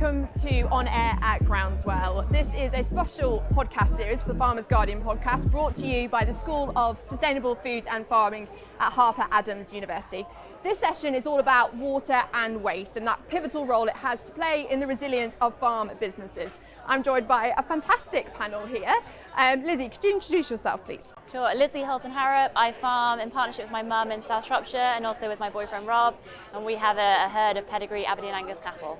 welcome to On Air at Groundswell. This is a special podcast series for the Farmers Guardian podcast brought to you by the School of Sustainable Food and Farming at Harper Adams University. This session is all about water and waste and that pivotal role it has to play in the resilience of farm businesses. I'm joined by a fantastic panel here. Lizzie, could you introduce yourself, please? Sure, Lizzie, Halton-Harrop. I farm in partnership with my mum in South Shropshire and also with my boyfriend Rob, and we have a herd of pedigree Aberdeen Angus cattle.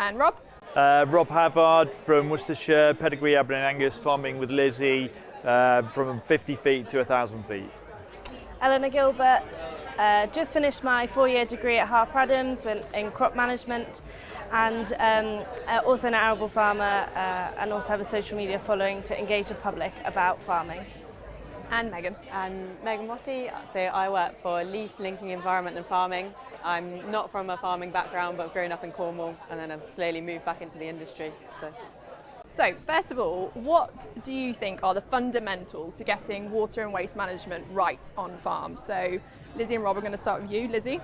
And Rob? Rob Havard from Worcestershire, pedigree Aberdeen Angus, farming with Lizzie from 50 feet to 1,000 feet. Eleanor, Gilbert. Just finished my 4-year degree at Harper Adams in crop management, and also an arable farmer, and also have a social media following to engage the public about farming. And Megan. I'm Megan Whatty, so I work for Leaf Linking Environment and Farming. I'm not from a farming background, but I've grown up in Cornwall and then I've slowly moved back into the industry. So, first of all, what do you think are the fundamentals to getting water and waste management right on farms? So, Lizzie and Rob, are going to start with you. Lizzie?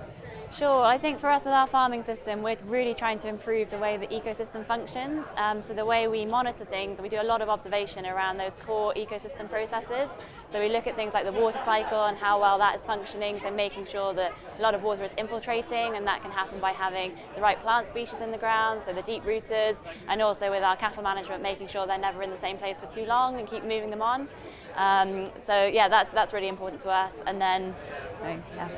Sure, I think for us with our farming system, we're really trying to improve the way the ecosystem functions. So the way we monitor things, we do a lot of observation around those core ecosystem processes. So we look at things like the water cycle and how well that is functioning, so making sure that a lot of water is infiltrating, and that can happen by having the right plant species in the ground, so the deep rooters, and also with our cattle management, making sure they're never in the same place for too long and keep moving them on. So yeah, that's really important to us. And then, yeah.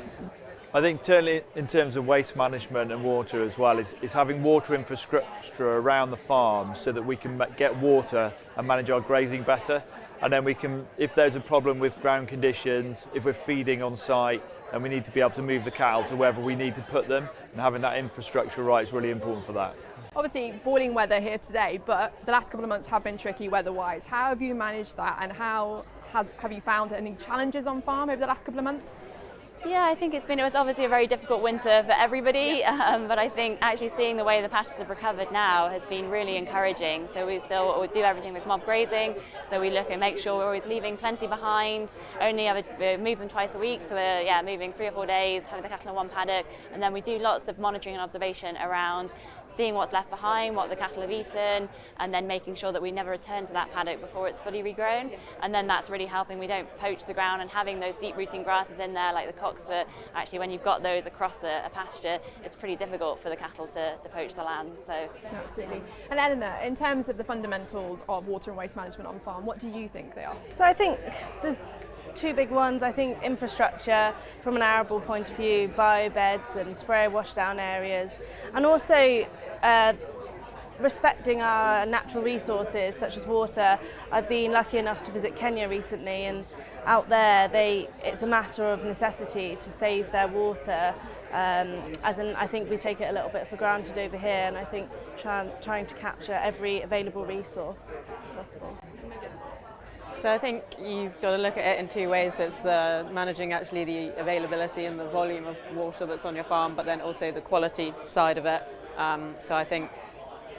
I think certainly in terms of waste management and water as well is having water infrastructure around the farm so that we can get water and manage our grazing better. And then we can, if there's a problem with ground conditions, if we're feeding on site, and we need to be able to move the cattle to wherever we need to put them, and having that infrastructure right is really important for that. Obviously, boiling weather here today, but the last couple of months have been tricky weather-wise. How have you managed that, and have you found any challenges on farm over the last couple of months? Yeah, I think it was obviously a very difficult winter for everybody, but I think actually seeing the way the pastures have recovered now has been really encouraging. So we still do everything with mob grazing, so we look and make sure we're always leaving plenty behind, only move them twice a week, so we're moving 3 or 4 days, having the cattle in one paddock, and then we do lots of monitoring and observation around seeing what's left behind, what the cattle have eaten, and then making sure that we never return to that paddock before it's fully regrown. And then that's really helping. We don't poach the ground, and having those deep rooting grasses in there like the cocksfoot, actually when you've got those across a pasture, it's pretty difficult for the cattle to poach the land. So absolutely. And Eleanor, in terms of the fundamentals of water and waste management on farm, what do you think they are? So I think there's 2 big ones. I think infrastructure from an arable point of view, biobeds and spray washdown areas, and also respecting our natural resources such as water. I've been lucky enough to visit Kenya recently, and out there it's a matter of necessity to save their water, I think we take it a little bit for granted over here, and I think trying to capture every available resource possible. So I think you've got to look at it in 2 ways. It's managing actually the availability and the volume of water that's on your farm, but then also the quality side of it. So I think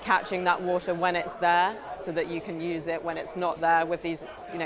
catching that water when it's there so that you can use it when it's not there with these,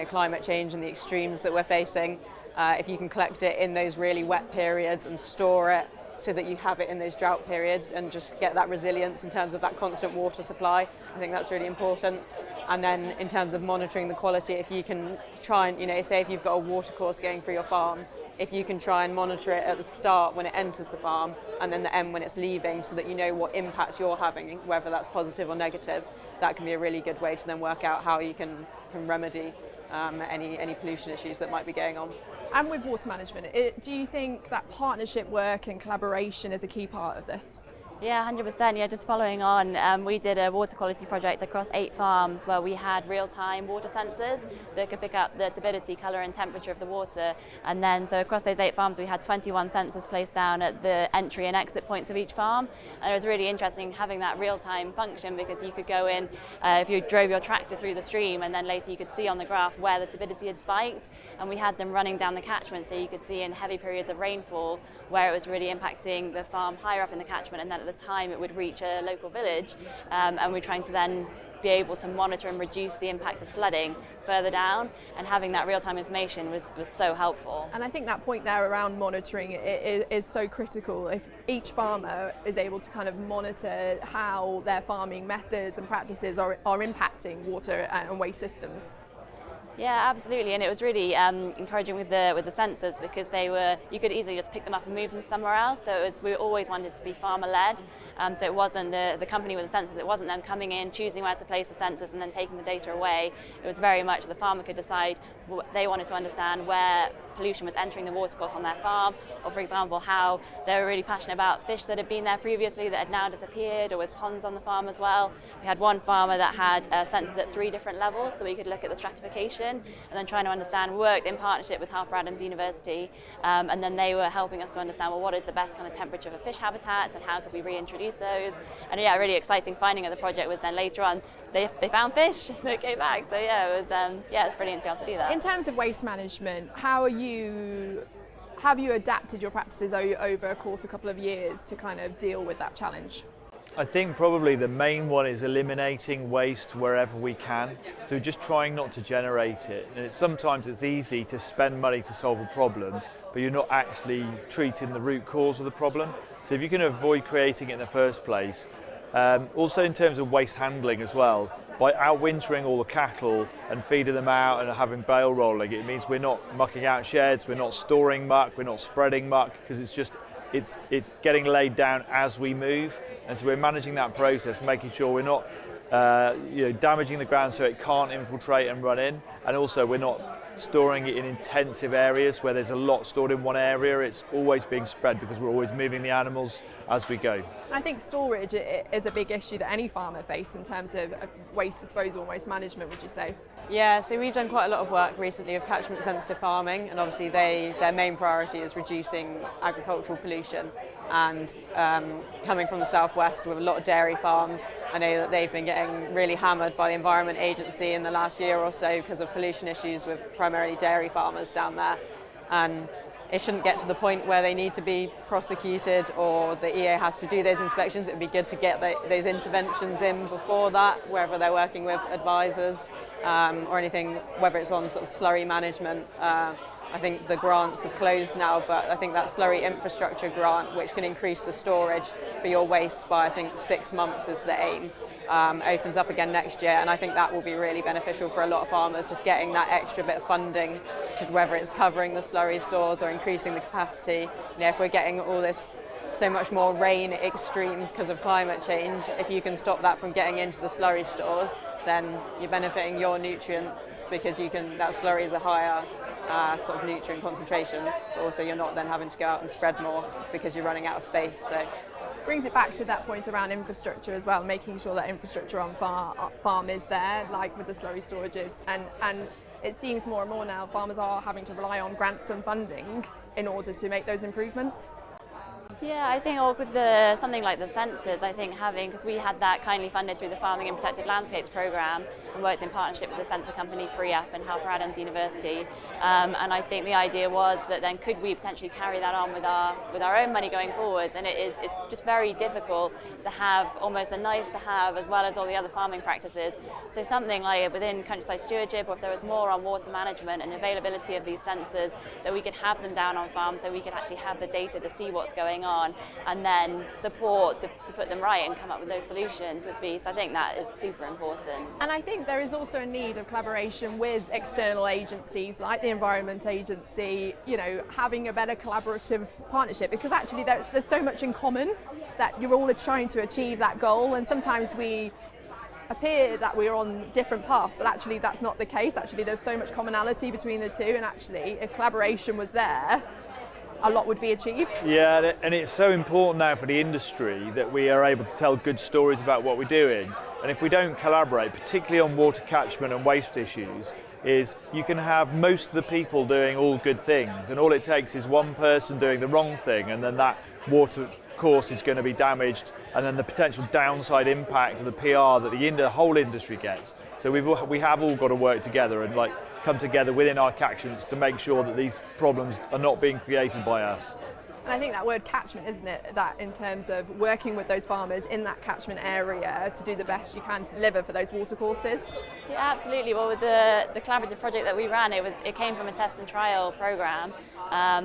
climate change and the extremes that we're facing. If you can collect it in those really wet periods and store it so that you have it in those drought periods and just get that resilience in terms of that constant water supply, I think that's really important. And then in terms of monitoring the quality, if you can try and, say if you've got a water course going through your farm, if you can try and monitor it at the start when it enters the farm and then the end when it's leaving, so that you know what impact you're having, whether that's positive or negative, that can be a really good way to then work out how you can remedy any pollution issues that might be going on. And with water management, do you think that partnership work and collaboration is a key part of this? Yeah, 100%. Yeah, just following on, we did a water quality project across 8 farms where we had real-time water sensors that could pick up the turbidity, colour and temperature of the water. And then, so across those 8 farms, we had 21 sensors placed down at the entry and exit points of each farm. And it was really interesting having that real-time function, because you could go in, if you drove your tractor through the stream, and then later you could see on the graph where the turbidity had spiked. And we had them running down the catchment, so you could see in heavy periods of rainfall where it was really impacting the farm higher up in the catchment, and then at the time it would reach a local village, and we're trying to then be able to monitor and reduce the impact of flooding further down, and having that real-time information was so helpful. And I think that point there around monitoring is so critical. If each farmer is able to kind of monitor how their farming methods and practices are impacting water and waste systems. Yeah, absolutely, and it was really encouraging with the sensors, because you could easily just pick them up and move them somewhere else. So we always wanted to be farmer-led. So it wasn't the company with the sensors. It wasn't them coming in, choosing where to place the sensors, and then taking the data away. It was very much the farmer could decide. They wanted to understand where pollution was entering the watercourse on their farm, or for example how they were really passionate about fish that had been there previously that had now disappeared, or with ponds on the farm as well. We had one farmer that had sensors at 3 different levels, so we could look at the stratification and then trying to understand. We worked in partnership with Harper Adams University, and then they were helping us to understand, well, what is the best kind of temperature for fish habitats and how could we reintroduce those. And yeah, really exciting finding of the project was then later on they found fish that came back. So yeah, it was brilliant to be able to do that. In terms of waste management, have you adapted your practices over a course of a couple of years to kind of deal with that challenge? I think probably the main one is eliminating waste wherever we can. So just trying not to generate it. And sometimes it's easy to spend money to solve a problem, but you're not actually treating the root cause of the problem. So if you can avoid creating it in the first place. Also in terms of waste handling as well, by outwintering all the cattle and feeding them out and having bale rolling, it means we're not mucking out sheds, we're not storing muck, we're not spreading muck, because it's getting laid down as we move. And so we're managing that process, making sure we're not damaging the ground so it can't infiltrate and run in, and also we're not storing it in intensive areas where there's a lot stored in one area. It's always being spread because we're always moving the animals as we go. I think storage is a big issue that any farmer faces in terms of waste disposal and waste management, would you say? Yeah, so we've done quite a lot of work recently of catchment sensitive farming, and obviously their main priority is reducing agricultural pollution. And coming from the southwest with a lot of dairy farms, I know that they've been getting really hammered by the Environment Agency in the last year or so because of pollution issues with primarily dairy farmers down there. And it shouldn't get to the point where they need to be prosecuted or the EA has to do those inspections. It would be good to get those interventions in before that, wherever they're working with advisors or anything, whether it's on sort of slurry management. I think the grants have closed now, but I think that slurry infrastructure grant, which can increase the storage for your waste by, I think, 6 months is the aim, opens up again next year. And I think that will be really beneficial for a lot of farmers, just getting that extra bit of funding, whether it's covering the slurry stores or increasing the capacity. If we're getting all this so much more rain extremes because of climate change, if you can stop that from getting into the slurry stores, then you're benefiting your nutrients, because that slurry is a higher sort of nutrient concentration, but also you're not then having to go out and spread more because you're running out of space. So brings it back to that point around infrastructure as well, making sure that infrastructure on farm is there, like with the slurry storages, and it seems more and more now farmers are having to rely on grants and funding in order to make those improvements. Yeah, I think with something like the sensors, I think because we had that kindly funded through the Farming and Protected Landscapes programme and worked in partnership with the sensor company Free Up and Harper Adams University, and I think the idea was that then could we potentially carry that on with our own money going forwards. And it's just very difficult to have almost a nice to have as well as all the other farming practices. So something like within countryside stewardship, or if there was more on water management and availability of these sensors, that we could have them down on farm so we could actually have the data to see what's going on, and then support to put them right and come up with those solutions would be. So I think that is super important. And I think there is also a need of collaboration with external agencies like the Environment Agency, having a better collaborative partnership, because actually there's so much in common that you're all trying to achieve that goal, and sometimes we appear that we're on different paths, but actually that's not the case. Actually there's so much commonality between the two, and actually if collaboration was there, a lot would be achieved. Yeah, and it's so important now for the industry that we are able to tell good stories about what we're doing. And if we don't collaborate, particularly on water catchment and waste issues, is you can have most of the people doing all good things, and all it takes is one person doing the wrong thing, and then that water course is going to be damaged, and then the potential downside impact of the PR that the whole industry gets. So we have all got to work together and come together within our catchments to make sure that these problems are not being created by us. And I think that word catchment, isn't it, that in terms of working with those farmers in that catchment area to do the best you can to deliver for those water courses? Yeah, absolutely. Well, with the collaborative project that we ran, it came from a test and trial programme,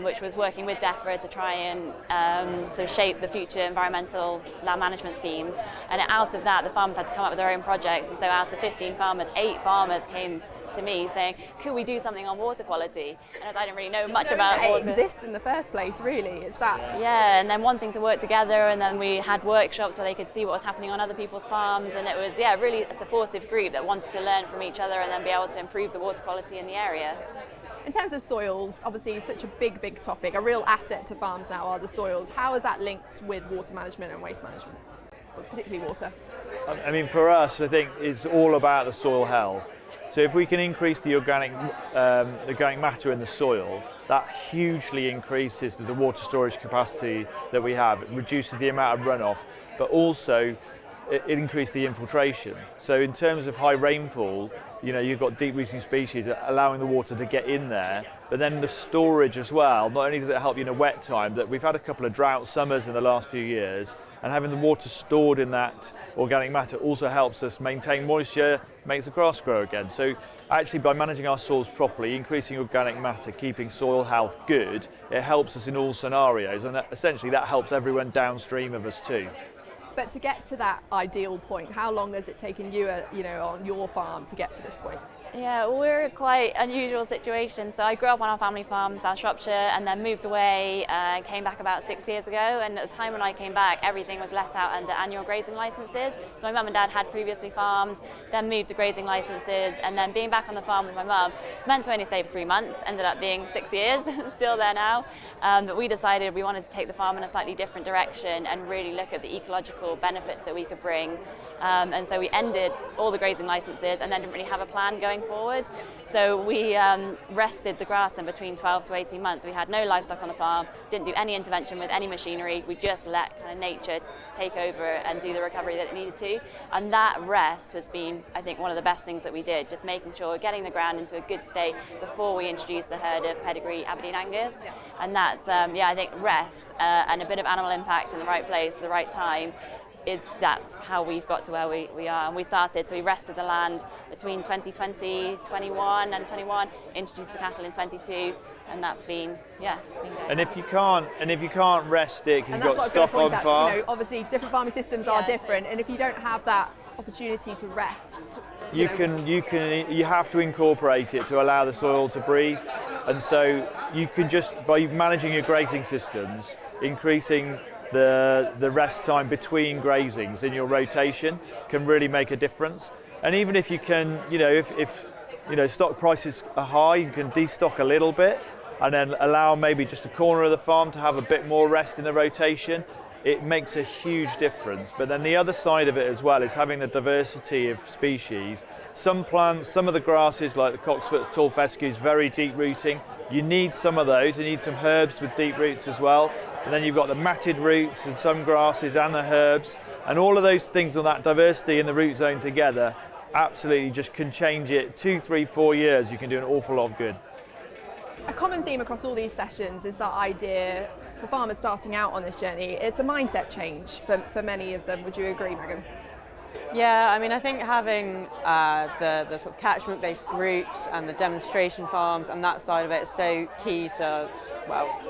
which was working with DEFRA to try and sort of shape the future environmental land management schemes. And out of that, the farmers had to come up with their own projects. And so out of 15 farmers, 8 farmers came to me saying, could we do something on water quality? And I didn't really know much about it water. Exists in the first place, really. It's that. Yeah, and then wanting to work together, and then we had workshops where they could see what was happening on other people's farms, and it was really a supportive group that wanted to learn from each other and then be able to improve the water quality in the area. In terms of soils, obviously such a big topic, a real asset to farms now are the soils. How is that linked with water management and waste management, particularly water? I mean, for us, I think it's all about the soil health. So if we can increase the organic matter in the soil, that hugely increases the water storage capacity that we have. It reduces the amount of runoff, but also it increases the infiltration. So in terms of high rainfall, you've got deep rooting species allowing the water to get in there, but then the storage as well. Not only does it help you in a wet time, that we've had a couple of drought summers in the last few years, and having the water stored in that organic matter also helps us maintain moisture, makes the grass grow again. So actually, by managing our soils properly, increasing organic matter, keeping soil health good, it helps us in all scenarios, and essentially that helps everyone downstream of us too. But to get to that ideal point, how long has it taken you, on your farm to get to this point? Yeah, we're a quite unusual situation. So I grew up on our family farm in South Shropshire and then moved away and came back about 6 years ago. And at the time when I came back, everything was let out under annual grazing licences. So my mum and dad had previously farmed, then moved to grazing licences, and then being back on the farm with my mum, it's meant to only stay for 3 months, ended up being 6 years, still there now. But we decided we wanted to take the farm in a slightly different direction and really look at the ecological benefits that we could bring. And so we ended all the grazing licences and then didn't really have a plan going forward. So we rested the grass in between 12 to 18 months. We had no livestock on the farm, didn't do any intervention with any machinery. We just let kind of nature take over and do the recovery that it needed to. And that rest has been, I think, one of the best things that we did, just making sure we're getting the ground into a good state before we introduce the herd of pedigree Aberdeen Angus. And that's, I think rest and a bit of animal impact in the right place at the right time, that's how we've got to where we are. And we started, so we rested the land between 2020, 21 and 21, introduced the cattle in 22, and that's been, it's been good. And if you can't rest it, because you've got stock on farm. Obviously different farming systems are different, and if you don't have that opportunity to rest, you have to incorporate it to allow the soil to breathe. And so you can just, by managing your grazing systems, increasing the rest time between grazings in your rotation can really make a difference. And even if you can, if stock prices are high, you can destock a little bit and then allow maybe just a corner of the farm to have a bit more rest in the rotation. It makes a huge difference. But then the other side of it as well is having the diversity of species. Some plants, some of the grasses like the cocksfoot, tall fescue is very deep rooting. You need some of those. You need some herbs with deep roots as well. And then you've got the matted roots and some grasses and the herbs. And all of those things on that diversity in the root zone together absolutely just can change it. 2, 3, 4 years, you can do an awful lot of good. A common theme across all these sessions is that idea for farmers starting out on this journey. It's a mindset change for many of them. Would you agree, Megan? Yeah, I mean, I think having the sort of catchment-based groups and the demonstration farms and that side of it is so key to,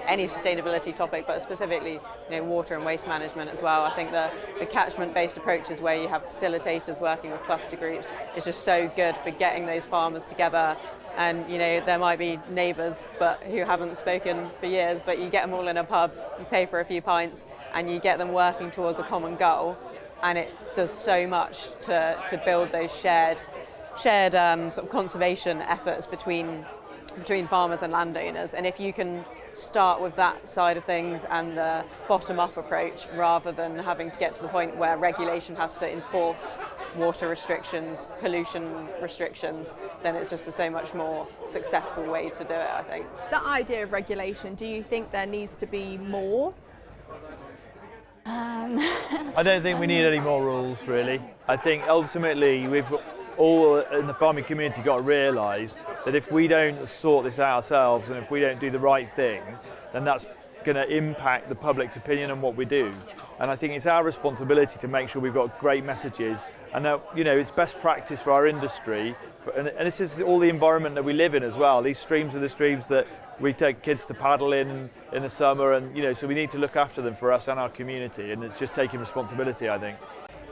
any sustainability topic, but specifically, water and waste management as well. I think the catchment-based approaches where you have facilitators working with cluster groups is just so good for getting those farmers together. And there might be neighbours but who haven't spoken for years, but you get them all in a pub, you pay for a few pints, and you get them working towards a common goal. And it does so much to build those shared sort of conservation efforts between farmers and landowners. And if you can start with that side of things and the bottom-up approach, rather than having to get to the point where regulation has to enforce water restrictions, pollution restrictions, then it's just a so much more successful way to do it, I think. That idea of regulation, do you think there needs to be more? I don't think we need any more rules, really. I think ultimately we've all in the farming community got to realise that if we don't sort this out ourselves and if we don't do the right thing, then that's going to impact the public's opinion on what we do. And I think it's our responsibility to make sure we've got great messages, and that, you know, it's best practice for our industry, and this is all the environment that we live in as well. These streams are the streams that we take kids to paddle in the summer, and you know, so we need to look after them for us and our community, and it's just taking responsibility, I think.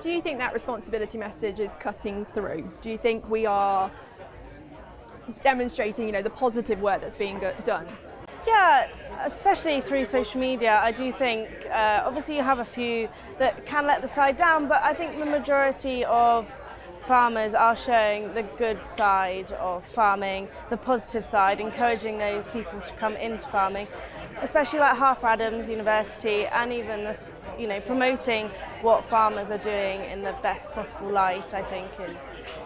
Do you think that responsibility message is cutting through? Do you think we are demonstrating, you know, the positive work that's being done? Yeah, especially through social media. I do think, obviously you have a few that can let the side down, but I think the majority of farmers are showing the good side of farming, the positive side, encouraging those people to come into farming, especially like Harper Adams University, and even this, you know, promoting what farmers are doing in the best possible light, I think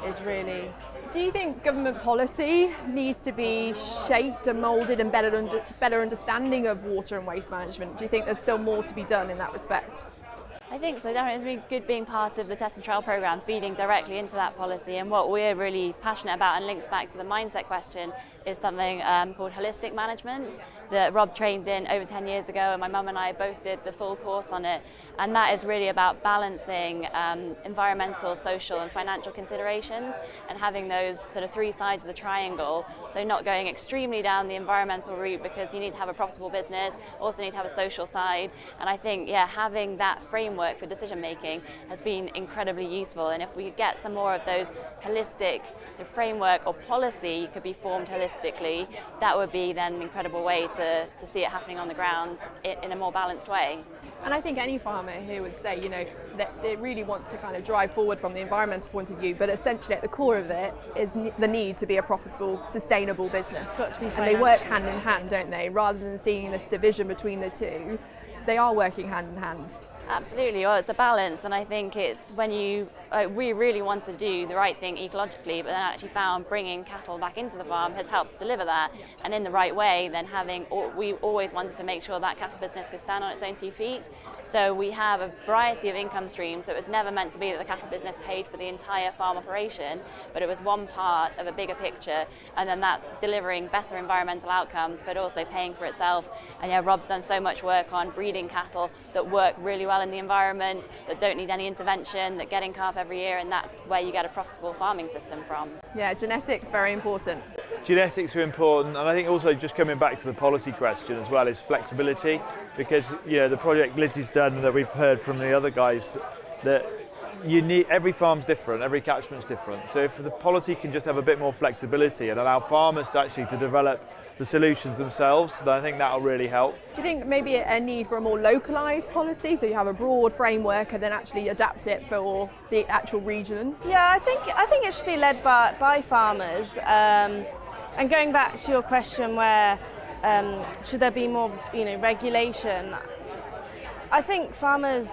is really. Do you think government policy needs to be shaped and moulded and better understanding of water and waste management? Do you think there's still more to be done in that respect? I think so, definitely. It's really good being part of the test and trial programme, feeding directly into that policy. And what we're really passionate about, and links back to the mindset question, is something called holistic management that Rob trained in over 10 years ago, and my mum and I both did the full course on it. And that is really about balancing environmental, social and financial considerations, and having those sort of three sides of the triangle. So not going extremely down the environmental route, because you need to have a profitable business, also need to have a social side. And I think, yeah, having that framework for decision making has been incredibly useful. And if we get some more of those holistic, the framework or policy could be formed holistically, that would be then an incredible way to see it happening on the ground in a more balanced way. And I think any farmer here would say, you know, that they really want to kind of drive forward from the environmental point of view, but essentially at the core of it is the need to be a profitable, sustainable business. And they work hand in hand, don't they? Rather than seeing this division between the two, they are working hand in hand. Absolutely, well, it's a balance, and I think it's when we really want to do the right thing ecologically, but then actually found bringing cattle back into the farm has helped deliver that, and in the right way, then we always wanted to make sure that cattle business could stand on its own 2 feet. So we have a variety of income streams, so it was never meant to be that the cattle business paid for the entire farm operation, but it was one part of a bigger picture, and then that's delivering better environmental outcomes, but also paying for itself. And yeah, Rob's done so much work on breeding cattle that work really well in the environment, that don't need any intervention, that get in calf every year, and that's where you get a profitable farming system from. Yeah, genetics very important. Genetics are important, and I think also, just coming back to the policy question as well, is flexibility, because you know the project Lizzie's done, that we've heard from the other guys, that you need, every farm's different, every catchment's different. So if the policy can just have a bit more flexibility and allow farmers to develop the solutions themselves, then I think that'll really help. Do you think maybe a need for a more localised policy, so you have a broad framework and then actually adapt it for the actual region? Yeah, I think it should be led by farmers. And going back to your question, where should there be more, you know, regulation? I think farmers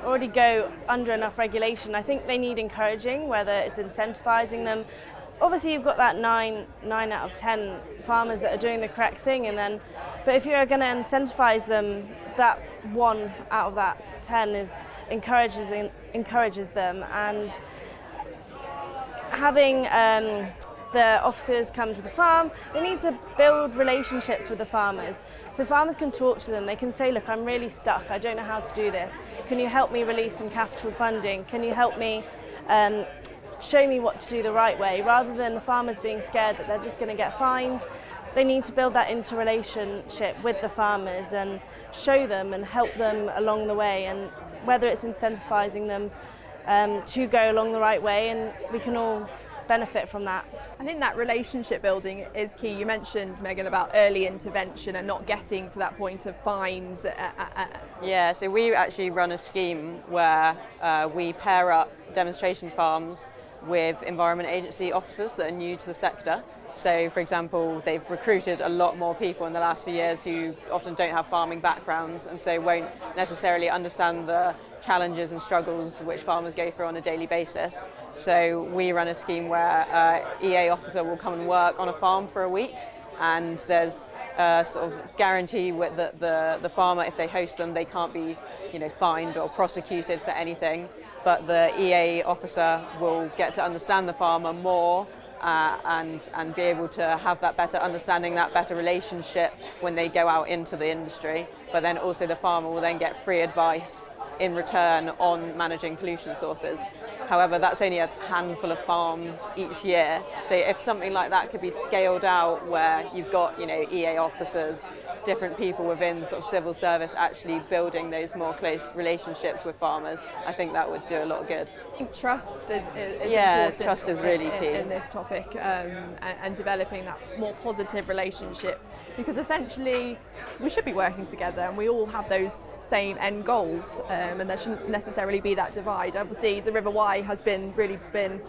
already go under enough regulation. I think they need encouraging, whether it's incentivising them. Obviously, you've got that 9 out of 10 farmers that are doing the correct thing, but if you're going to incentivise them, that 1 out of that 10 encourages them, and having the officers come to the farm, they need to build relationships with the farmers. So farmers can talk to them, they can say, look, I'm really stuck, I don't know how to do this. Can you help me release some capital funding? Can you help me show me what to do the right way? Rather than the farmers being scared that they're just going to get fined, they need to build that interrelationship with the farmers and show them and help them along the way, and whether it's incentivising them to go along the right way, and we can all benefit from that. I think that relationship building is key. You mentioned, Megan, about early intervention and not getting to that point of fines. Yeah, so we actually run a scheme where we pair up demonstration farms with Environment Agency officers that are new to the sector. So, for example, they've recruited a lot more people in the last few years who often don't have farming backgrounds, and so won't necessarily understand the challenges and struggles which farmers go through on a daily basis. So we run a scheme where an EA officer will come and work on a farm for a week, and there's a sort of guarantee that the farmer, if they host them, they can't be, you know, fined or prosecuted for anything. But the EA officer will get to understand the farmer more and be able to have that better understanding, that better relationship when they go out into the industry. But then also the farmer will then get free advice in return on managing pollution sources. However, that's only a handful of farms each year. So if something like that could be scaled out, where you've got, EA officers, different people within sort of civil service actually building those more close relationships with farmers, I think that would do a lot of good. I think trust is important. Trust is really key in this topic, and developing that more positive relationship, because essentially we should be working together and we all have those same end goals, and there shouldn't necessarily be that divide. Obviously the River Wye has really been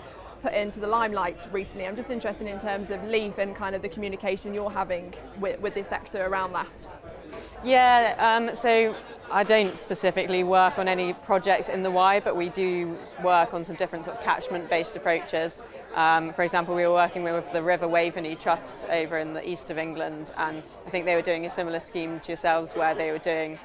put into the limelight recently. I'm just interested in terms of LEAF and kind of the communication you're having with the sector around that. Yeah, so I don't specifically work on any projects in the Wye, but we do work on some different sort of catchment-based approaches. For example, we were working with the River Waveney Trust over in the east of England, and I think they were doing a similar scheme to yourselves where they were doing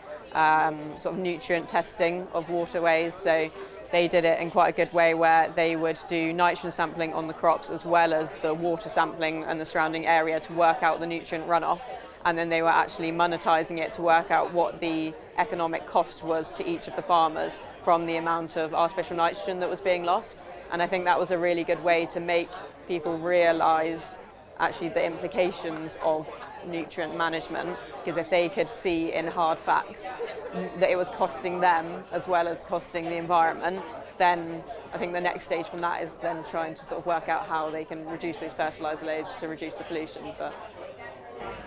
sort of nutrient testing of waterways. So they did it in quite a good way, where they would do nitrogen sampling on the crops as well as the water sampling and the surrounding area to work out the nutrient runoff. And then they were actually monetising it to work out what the economic cost was to each of the farmers from the amount of artificial nitrogen that was being lost. And I think that was a really good way to make people realise actually the implications of nutrient management, because if they could see in hard facts that it was costing them as well as costing the environment, then I think the next stage from that is then trying to sort of work out how they can reduce those fertiliser loads to reduce the pollution. But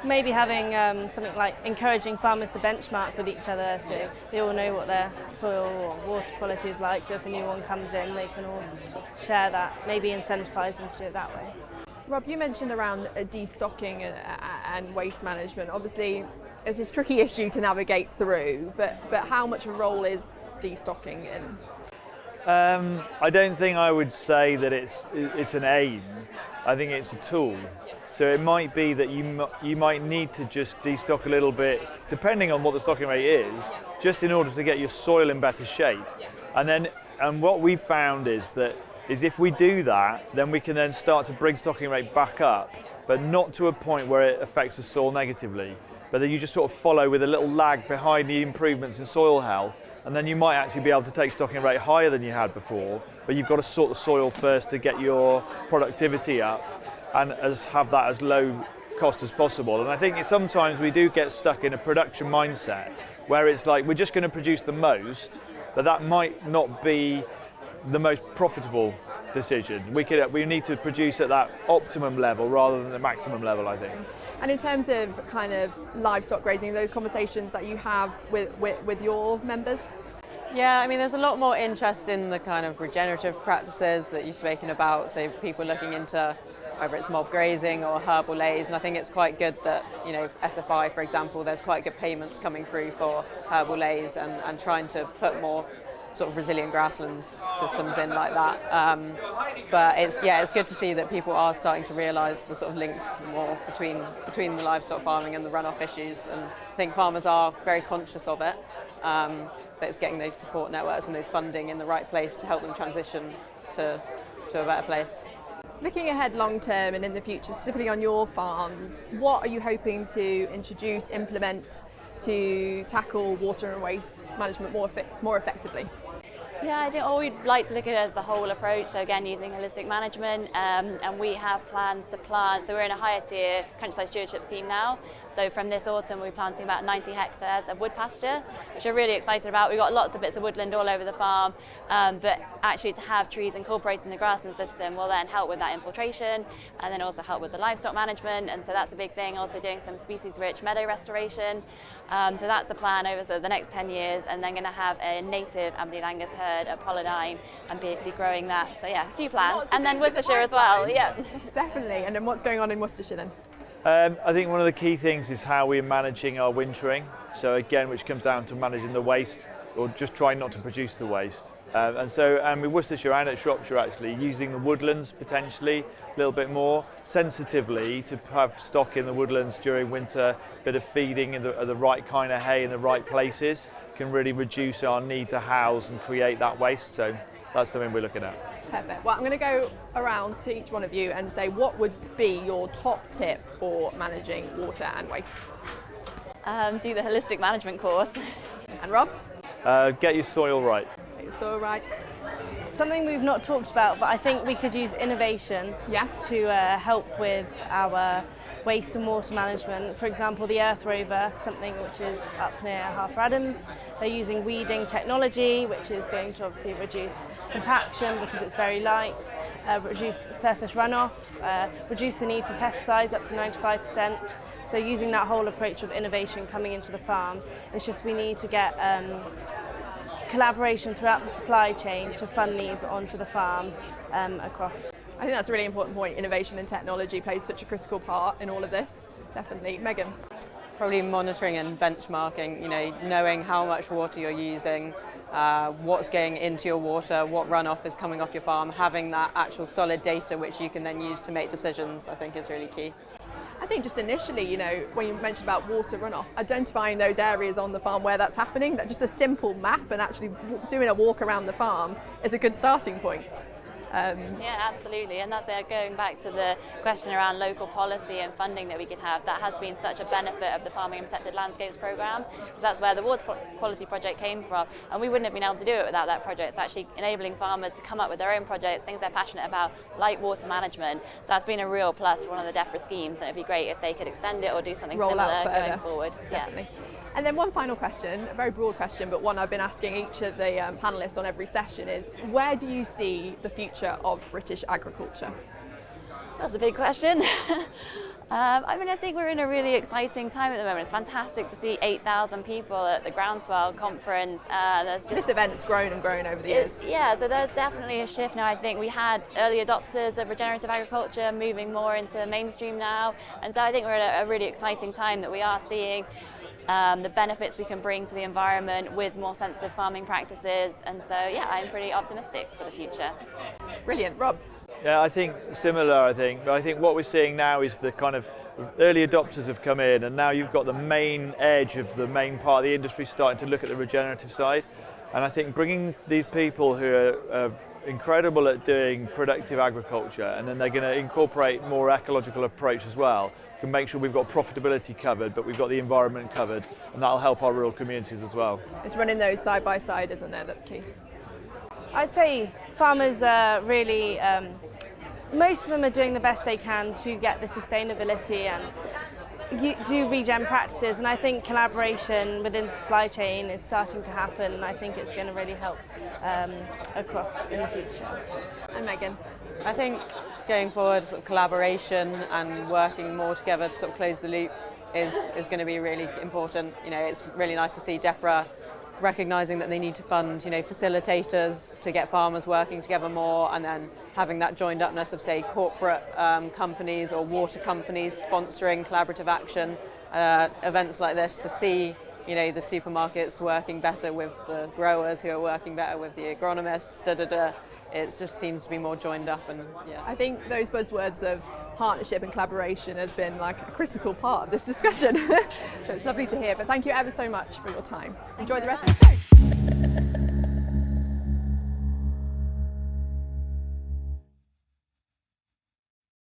maybe having something like encouraging farmers to benchmark with each other, so they all know what their soil or water quality is like, so if a new one comes in they can all share that, maybe incentivise them to do it that way. Rob, you mentioned around destocking and waste management. Obviously it's a tricky issue to navigate through, but how much of a role is destocking in? I don't think I would say that it's an aim. I think it's a tool. So it might be that you might need to just destock a little bit, depending on what the stocking rate is, just in order to get your soil in better shape. And what we've found is if we do that, then we can then start to bring stocking rate back up, but not to a point where it affects the soil negatively. But then you just sort of follow with a little lag behind the improvements in soil health, and then you might actually be able to take stocking rate higher than you had before, but you've got to sort the soil first to get your productivity up and have that as low cost as possible. And I think sometimes we do get stuck in a production mindset where it's like we're just going to produce the most, but that might not be the most profitable decision. We need to produce at that optimum level rather than the maximum level, I think. And in terms of kind of livestock grazing, those conversations that you have with your members? Yeah, I mean, there's a lot more interest in the kind of regenerative practices that you've spoken about, so people looking into whether it's mob grazing or herbal lays, and I think it's quite good that, SFI, for example, there's quite good payments coming through for herbal lays and trying to put more sort of resilient grasslands systems in like that. But it's good to see that people are starting to realise the sort of links more between the livestock farming and the runoff issues, and I think farmers are very conscious of it. But it's getting those support networks and those funding in the right place to help them transition to a better place. Looking ahead long term and in the future, specifically on your farms, what are you hoping to introduce, implement to tackle water and waste management more effectively? Yeah, I think we'd like to look at it as the whole approach, so again using holistic management, and we have plans to plant, so we're in a higher tier countryside stewardship scheme now, so from this autumn we'll be planting about 90 hectares of wood pasture, which we're really excited about. We've got lots of bits of woodland all over the farm, but actually to have trees incorporated in the grassland system will then help with that infiltration and then also help with the livestock management, and so that's a big thing. Also doing some species-rich meadow restoration, so that's the plan over the next 10 years, and then going to have a native Aberdeen Angus herd at Pollardine and be growing that. So yeah, a few plans. And then Worcestershire as well, yeah. Definitely. And then what's going on in Worcestershire then? I think one of the key things is how we're managing our wintering. So again, which comes down to managing the waste, or just trying not to produce the waste. And with Worcestershire and at Shropshire actually, using the woodlands potentially a little bit more sensitively to have stock in the woodlands during winter, bit of feeding of the right kind of hay in the right places can really reduce our need to house and create that waste. So that's something we're looking at. Perfect. Well, I'm going to go around to each one of you and say what would be your top tip for managing water and waste? Do the holistic management course. And Rob? Get your soil right. Get your soil right. Something we've not talked about, but I think we could use innovation to help with our waste and water management. For example, the Earth Rover, something which is up near Harper Adams, they're using weeding technology, which is going to obviously reduce compaction because it's very light, reduce surface runoff, reduce the need for pesticides up to 95%. So using that whole approach of innovation coming into the farm, it's just we need to get collaboration throughout the supply chain to fund these onto the farm across. I think that's a really important point. Innovation and technology plays such a critical part in all of this. Definitely. Megan? Probably monitoring and benchmarking, knowing how much water you're using, what's going into your water, what runoff is coming off your farm, having that actual solid data which you can then use to make decisions, I think is really key. I think just initially, when you mentioned about water runoff, identifying those areas on the farm where that's happening, that just a simple map and actually doing a walk around the farm is a good starting point. Yeah, absolutely, and that's where going back to the question around local policy and funding that we could have. That has been such a benefit of the Farming and Protected Landscapes programme, because that's where the water quality project came from, and we wouldn't have been able to do it without that project. It's actually enabling farmers to come up with their own projects, things they're passionate about, like water management. So that's been a real plus for one of the DEFRA schemes, and it'd be great if they could extend it or do something similar going forward. Definitely. Yeah. And then one final question, a very broad question, but one I've been asking each of the panellists on every session is, where do you see the future of British agriculture? That's a big question. I think we're in a really exciting time at the moment. It's fantastic to see 8,000 people at the Groundswell conference. This event's grown and grown over the years. Yeah, so there's definitely a shift now. I think we had early adopters of regenerative agriculture moving more into mainstream now. And so I think we're at a really exciting time that we are seeing the benefits we can bring to the environment with more sensitive farming practices, and so I'm pretty optimistic for the future. Brilliant. Rob? Yeah, I think similar, but I think what we're seeing now is the kind of early adopters have come in, and now you've got the main edge of the main part of the industry starting to look at the regenerative side, and I think bringing these people who are incredible at doing productive agriculture, and then they're going to incorporate more ecological approach as well, can make sure we've got profitability covered, but we've got the environment covered, and that'll help our rural communities as well. It's running those side by side, isn't it? That's key. I'd say farmers are really, most of them are doing the best they can to get the sustainability and do regen practices, and I think collaboration within the supply chain is starting to happen, and I think it's going to really help across in the future. And Megan? I think going forward, sort of collaboration and working more together to sort of close the loop is going to be really important. It's really nice to see DEFRA recognising that they need to fund, facilitators to get farmers working together more, and then having that joined upness of, say, corporate companies or water companies sponsoring collaborative action, events like this to see, the supermarkets working better with the growers who are working better with the agronomists, It just seems to be more joined up, and I think those buzzwords of partnership and collaboration has been like a critical part of this discussion. So it's lovely to hear, but thank you ever so much for your time. Enjoy the rest of the show.